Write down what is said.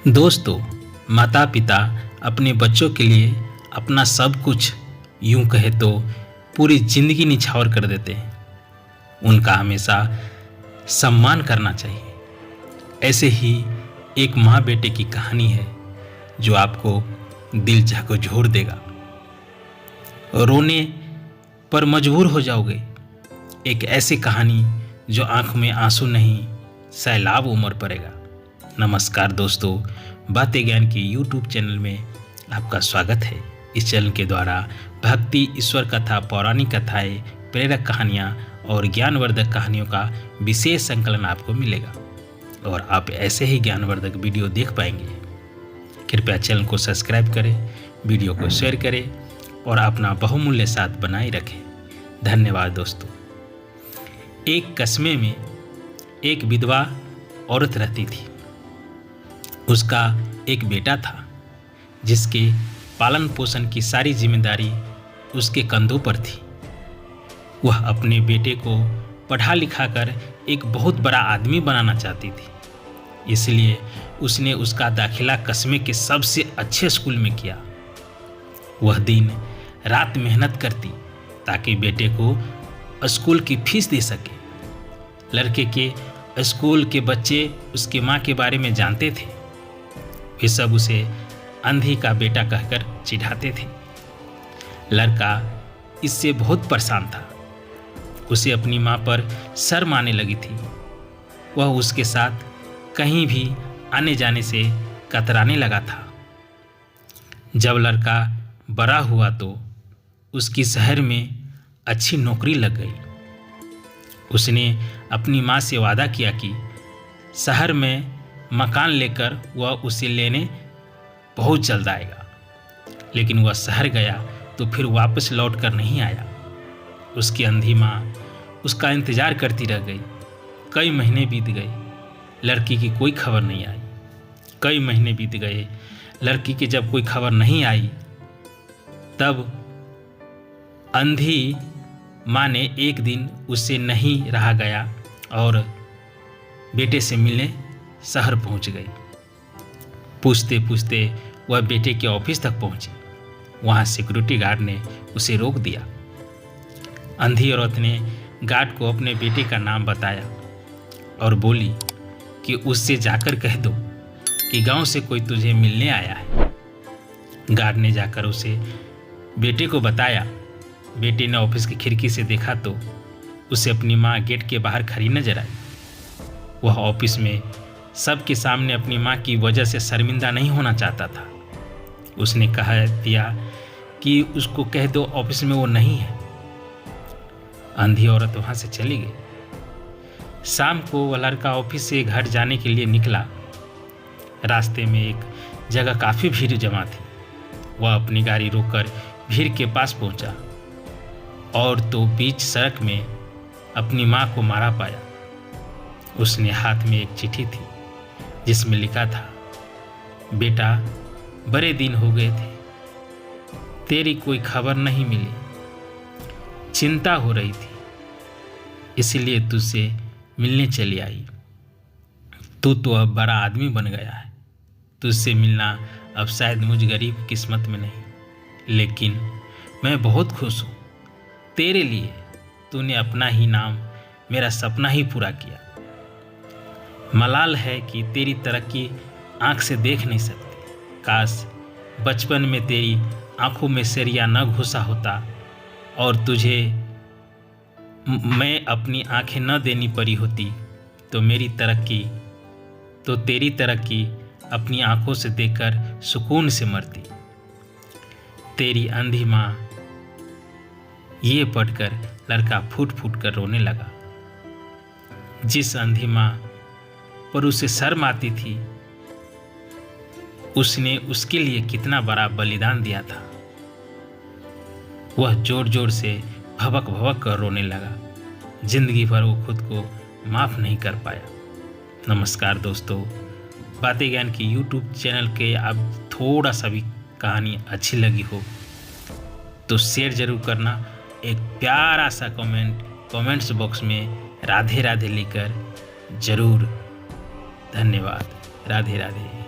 दोस्तों, माता पिता अपने बच्चों के लिए अपना सब कुछ, यूं कहे तो पूरी जिंदगी निछावर कर देते हैं। उनका हमेशा सम्मान करना चाहिए। ऐसे ही एक माँ बेटे की कहानी है जो आपको दिल झकझोर देगा, रोने पर मजबूर हो जाओगे। एक ऐसी कहानी जो आंख में आंसू नहीं, सैलाब उमड़ पड़ेगा। नमस्कार दोस्तों, बातें ज्ञान के YouTube चैनल में आपका स्वागत है। इस चैनल के द्वारा भक्ति, ईश्वर कथा, पौराणिक कथाएं, प्रेरक कहानियाँ और ज्ञानवर्धक कहानियों का विशेष संकलन आपको मिलेगा और आप ऐसे ही ज्ञानवर्धक वीडियो देख पाएंगे। कृपया चैनल को सब्सक्राइब करें, वीडियो को शेयर करें और अपना बहुमूल्य साथ बनाए रखें। धन्यवाद दोस्तों। एक कस्बे में एक विधवा औरत रहती थी। उसका एक बेटा था जिसके पालन पोषण की सारी जिम्मेदारी उसके कंधों पर थी। वह अपने बेटे को पढ़ा लिखा कर एक बहुत बड़ा आदमी बनाना चाहती थी, इसलिए उसने उसका दाखिला कस्बे के सबसे अच्छे स्कूल में किया। वह दिन रात मेहनत करती ताकि बेटे को स्कूल की फीस दे सके। लड़के के स्कूल के बच्चे उसकी माँ के बारे में जानते थे। वे सब उसे अंधी का बेटा कहकर चिढ़ाते थे। लड़का इससे बहुत परेशान था। उसे अपनी माँ पर शर्म आने लगी थी। वह उसके साथ कहीं भी आने जाने से कतराने लगा था। जब लड़का बड़ा हुआ तो उसकी शहर में अच्छी नौकरी लग गई। उसने अपनी माँ से वादा किया कि शहर में मकान लेकर वह उसे लेने बहुत जल्द आएगा। लेकिन वह शहर गया तो फिर वापस लौट कर नहीं आया। उसकी अंधी माँ उसका इंतज़ार करती रह गई। कई महीने बीत गए, लड़की की कोई खबर नहीं आई। कई महीने बीत गए, लड़की की जब कोई खबर नहीं आई तब अंधी माँ ने एक दिन उससे नहीं रहा गया और बेटे से मिलने शहर पहुंच गई। पूछते पूछते वह बेटे के ऑफिस तक पहुंची। वहां सिक्योरिटी गार्ड ने उसे रोक दिया। अंधी औरत ने गार्ड को अपने बेटे का नाम बताया और बोली कि उससे जाकर कह दो कि गांव से कोई तुझे मिलने आया है। गार्ड ने जाकर उसे बेटे को बताया। बेटे ने ऑफिस की खिड़की से देखा तो उसे अपनी माँ गेट के बाहर खड़ी नजर आई। वह ऑफिस में सबके सामने अपनी माँ की वजह से शर्मिंदा नहीं होना चाहता था। उसने कह दिया कि उसको कह दो ऑफिस में वो नहीं है। अंधी औरत वहाँ से चली गई। शाम को वह लड़का ऑफिस से घर जाने के लिए निकला। रास्ते में एक जगह काफ़ी भीड़ जमा थी। वह अपनी गाड़ी रोककर भीड़ के पास पहुँचा और तो बीच सड़क में अपनी माँ को मारा पाया। उसने हाथ में एक चिट्ठी थी जिसमें लिखा था, बेटा बड़े दिन हो गए थे, तेरी कोई खबर नहीं मिली। चिंता हो रही थी, इसलिए तुझसे मिलने चली आई। तू तो अब बड़ा आदमी बन गया है। तुझसे मिलना अब शायद मुझ गरीब किस्मत में नहीं, लेकिन मैं बहुत खुश हूँ। तेरे लिए तूने अपना ही नाम, मेरा सपना ही पूरा किया। मलाल है कि तेरी तरक्की आँख से देख नहीं सकती। काश बचपन में तेरी आँखों में सरिया न घुसा होता और तुझे मैं अपनी आँखें न देनी पड़ी होती तो तेरी तरक्की अपनी आँखों से देखकर सुकून से मरती। तेरी अंधी माँ। ये पढ़कर लड़का फूट फूट कर रोने लगा। जिस अंधी माँ पर उसे शर्म आती थी, उसने उसके लिए कितना बड़ा बलिदान दिया था। वह जोर जोर से भवक भवक कर रोने लगा। जिंदगी भर वो खुद को माफ़ नहीं कर पाया। नमस्कार दोस्तों, बातें ज्ञान की YouTube चैनल के आप थोड़ा सा भी कहानी अच्छी लगी हो तो शेयर ज़रूर करना। एक प्यारा सा कमेंट कमेंट्स बॉक्स में राधे राधे लिखकर ज़रूर। धन्यवाद। राधे राधे।